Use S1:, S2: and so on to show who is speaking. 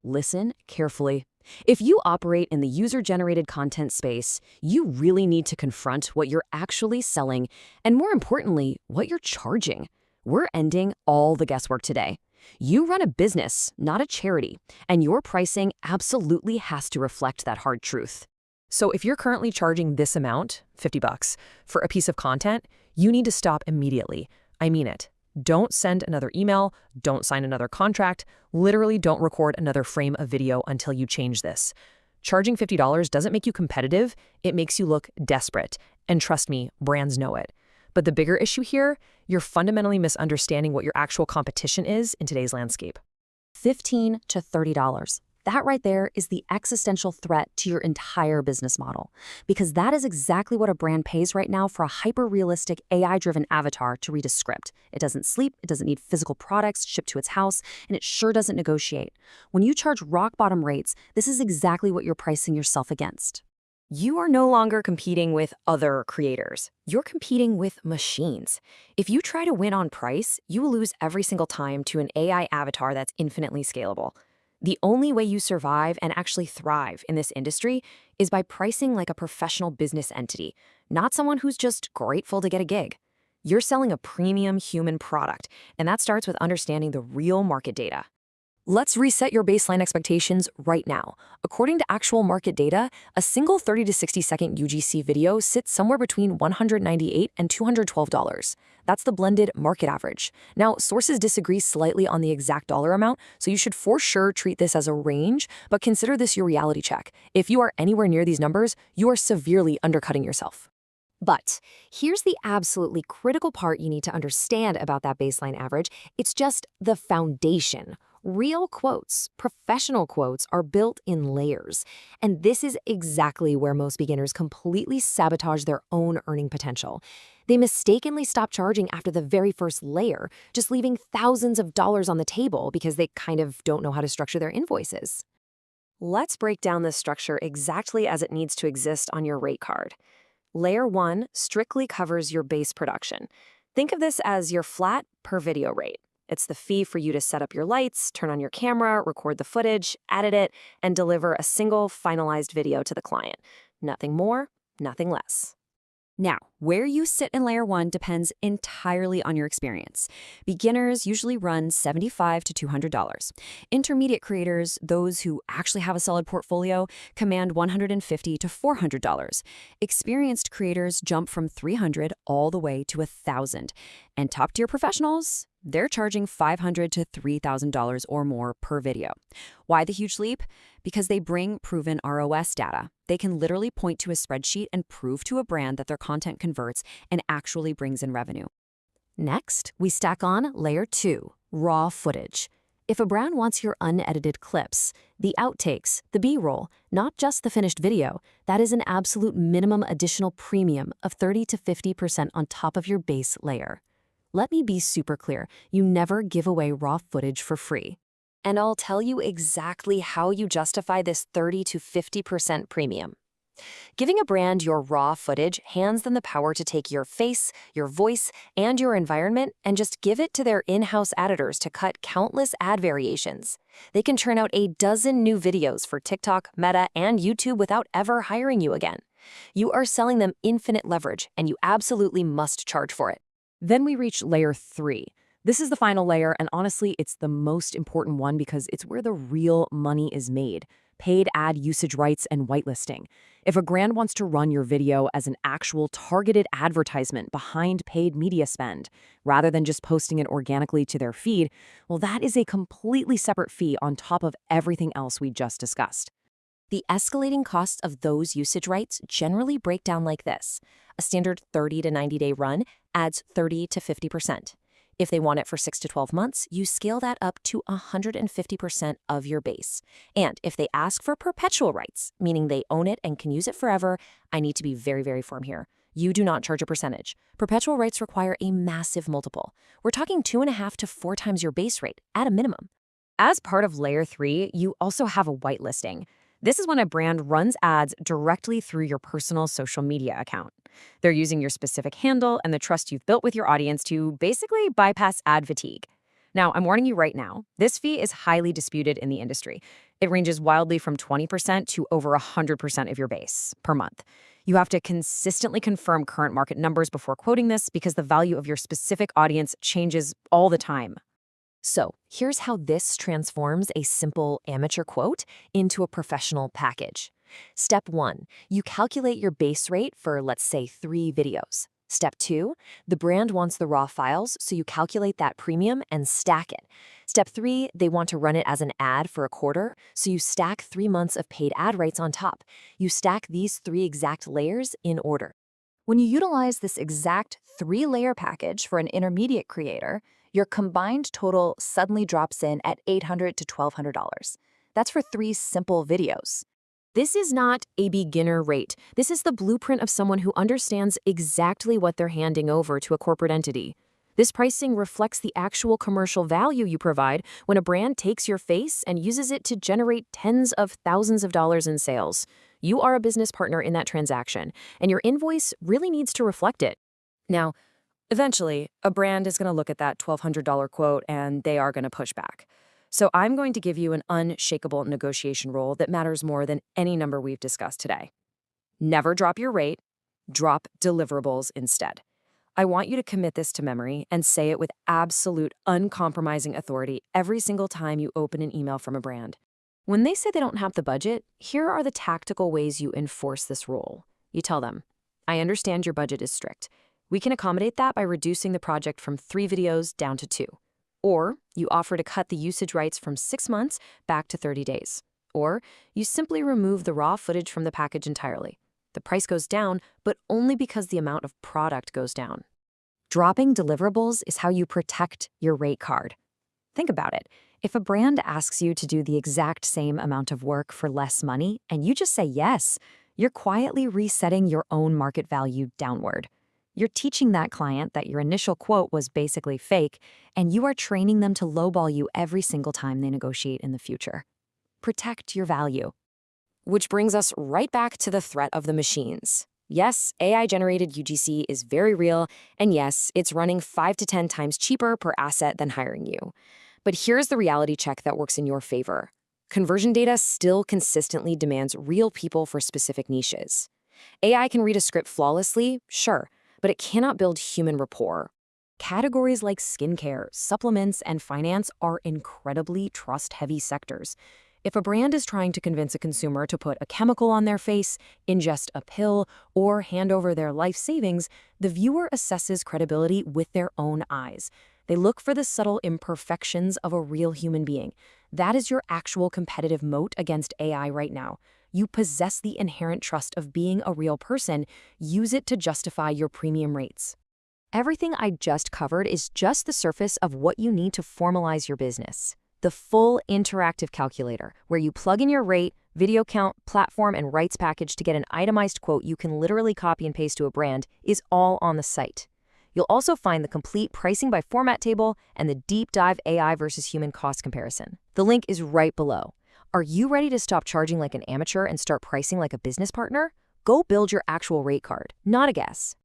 S1: listen carefully. If you operate in the user-generated content space, you really need to confront what you're actually selling and, more importantly, what you're charging. We're ending all the guesswork today. You run a business, not a charity, and your pricing absolutely has to reflect that hard truth.
S2: So if you're currently charging this amount, $50, for a piece of content, you need to stop immediately. I mean it. Don't send another email, don't sign another contract, literally don't record another frame of video until you change this. Charging $50 doesn't make you competitive, it makes you look desperate. And trust me, brands know it. But the bigger issue here, you're fundamentally misunderstanding what your actual competition is in today's landscape.
S1: $15 to $30. That right there is the existential threat to your entire business model, because that is exactly what a brand pays right now for a hyper-realistic AI-driven avatar to read a script. It doesn't sleep, it doesn't need physical products shipped to its house, and it sure doesn't negotiate. When you charge rock-bottom rates, this is exactly what you're pricing yourself against. You are no longer competing with other creators. You're competing with machines. If you try to win on price, you will lose every single time to an AI avatar that's infinitely scalable. The only way you survive and actually thrive in this industry is by pricing like a professional business entity, not someone who's just grateful to get a gig. You're selling a premium human product, and that starts with understanding the real market data. Let's reset your baseline expectations right now. According to actual market data, a single 30 to 60 second UGC video sits somewhere between $198 and $212. That's the blended market average. Now, sources disagree slightly on the exact dollar amount, so you should for sure treat this as a range, but consider this your reality check. If you are anywhere near these numbers, you are severely undercutting yourself. But here's the absolutely critical part you need to understand about that baseline average. It's just the foundation. Real quotes, professional quotes, are built in layers. And this is exactly where most beginners completely sabotage their own earning potential. They mistakenly stop charging after the very first layer, just leaving thousands of dollars on the table because they kind of don't know how to structure their invoices. Let's break down this structure exactly as it needs to exist on your rate card. Layer 1 strictly covers your base production. Think of this as your flat per video rate. It's the fee for you to set up your lights, turn on your camera, record the footage, edit it, and deliver a single finalized video to the client. Nothing more, nothing less. Now, where you sit in Layer 1 depends entirely on your experience. Beginners usually run $75 to $200. Intermediate creators, those who actually have a solid portfolio, command $150 to $400. Experienced creators jump from $300 all the way to $1,000. And top-tier professionals, they're charging $500 to $3,000 or more per video. Why the huge leap? Because they bring proven ROS data. They can literally point to a spreadsheet and prove to a brand that their content converts and actually brings in revenue. Next, we stack on Layer 2, raw footage. If a brand wants your unedited clips, the outtakes, the B-roll, not just the finished video, that is an absolute minimum additional premium of 30 to 50% on top of your base layer. Let me be super clear, you never give away raw footage for free. And I'll tell you exactly how you justify this 30 to 50% premium. Giving a brand your raw footage hands them the power to take your face, your voice, and your environment and just give it to their in-house editors to cut countless ad variations. They can churn out a dozen new videos for TikTok, Meta, and YouTube without ever hiring you again. You are selling them infinite leverage, and you absolutely must charge for it. Then we reach Layer 3. This is the final layer, and honestly, it's the most important one because it's where the real money is made. Paid ad usage rights and whitelisting. If a brand wants to run your video as an actual targeted advertisement behind paid media spend, rather than just posting it organically to their feed, well, that is a completely separate fee on top of everything else we just discussed. The escalating costs of those usage rights generally break down like this. A standard 30 to 90-day run adds 30 to 50%. If they want it for 6 to 12 months, you scale that up to 150% of your base. And if they ask for perpetual rights, meaning they own it and can use it forever, I need to be very, very firm here. You do not charge a percentage. Perpetual rights require a massive multiple. We're talking 2.5 to 4 times your base rate at a minimum. As part of Layer 3, you also have a whitelisting. This is when a brand runs ads directly through your personal social media account. They're using your specific handle and the trust you've built with your audience to basically bypass ad fatigue.
S3: Now, I'm warning you right now, this fee is highly disputed in the industry. It ranges wildly from 20% to over 100% of your base per month. You have to consistently confirm current market numbers before quoting this because the value of your specific audience changes all the time.
S2: So, here's how this transforms a simple amateur quote into a professional package. Step 1, you calculate your base rate for, let's say, 3 videos. Step 2, the brand wants the raw files, so you calculate that premium and stack it. Step 3, they want to run it as an ad for a quarter, so you stack 3 months of paid ad rates on top. You stack these 3 exact layers in order.
S4: When you utilize this exact 3-layer package for an intermediate creator, your combined total suddenly drops in at $800 to $1,200. That's for 3 simple videos.
S3: This is not a beginner rate. This is the blueprint of someone who understands exactly what they're handing over to a corporate entity. This pricing reflects the actual commercial value you provide when a brand takes your face and uses it to generate tens of thousands of dollars in sales. You are a business partner in that transaction, and your invoice really needs to reflect it. Now, eventually, a brand is going to look at that $1,200 quote and they are going to push back. So I'm going to give you an unshakable negotiation rule that matters more than any number we've discussed today. Never drop your rate, drop deliverables instead. I want you to commit this to memory and say it with absolute, uncompromising authority every single time you open an email from a brand. When they say they don't have the budget, here are the tactical ways you enforce this rule. You tell them, I understand your budget is strict. We can accommodate that by reducing the project from 3 videos down to 2. Or you offer to cut the usage rights from 6 months back to 30 days. Or you simply remove the raw footage from the package entirely. The price goes down, but only because the amount of product goes down.
S1: Dropping deliverables is how you protect your rate card. Think about it. If a brand asks you to do the exact same amount of work for less money and you just say yes, you're quietly resetting your own market value downward. You're teaching that client that your initial quote was basically fake, and you are training them to lowball you every single time they negotiate in the future. Protect your value.
S3: Which brings us right back to the threat of the machines. Yes, AI-generated UGC is very real, and yes, it's running 5 to 10 times cheaper per asset than hiring you. But here's the reality check that works in your favor. Conversion data still consistently demands real people for specific niches. AI can read a script flawlessly, sure, but it cannot build human rapport. Categories like skincare, supplements, and finance are incredibly trust-heavy sectors. If a brand is trying to convince a consumer to put a chemical on their face, ingest a pill, or hand over their life savings, the viewer assesses credibility with their own eyes. They look for the subtle imperfections of a real human being. That is your actual competitive moat against AI right now. You possess the inherent trust of being a real person. Use it to justify your premium rates.
S1: Everything I just covered is just the surface of what you need to formalize your business. The full interactive calculator, where you plug in your rate, video count, platform, and rights package to get an itemized quote you can literally copy and paste to a brand, is all on the site. You'll also find the complete pricing by format table and the deep dive AI versus human cost comparison. The link is right below. Are you ready to stop charging like an amateur and start pricing like a business partner? Go build your actual rate card, not a guess.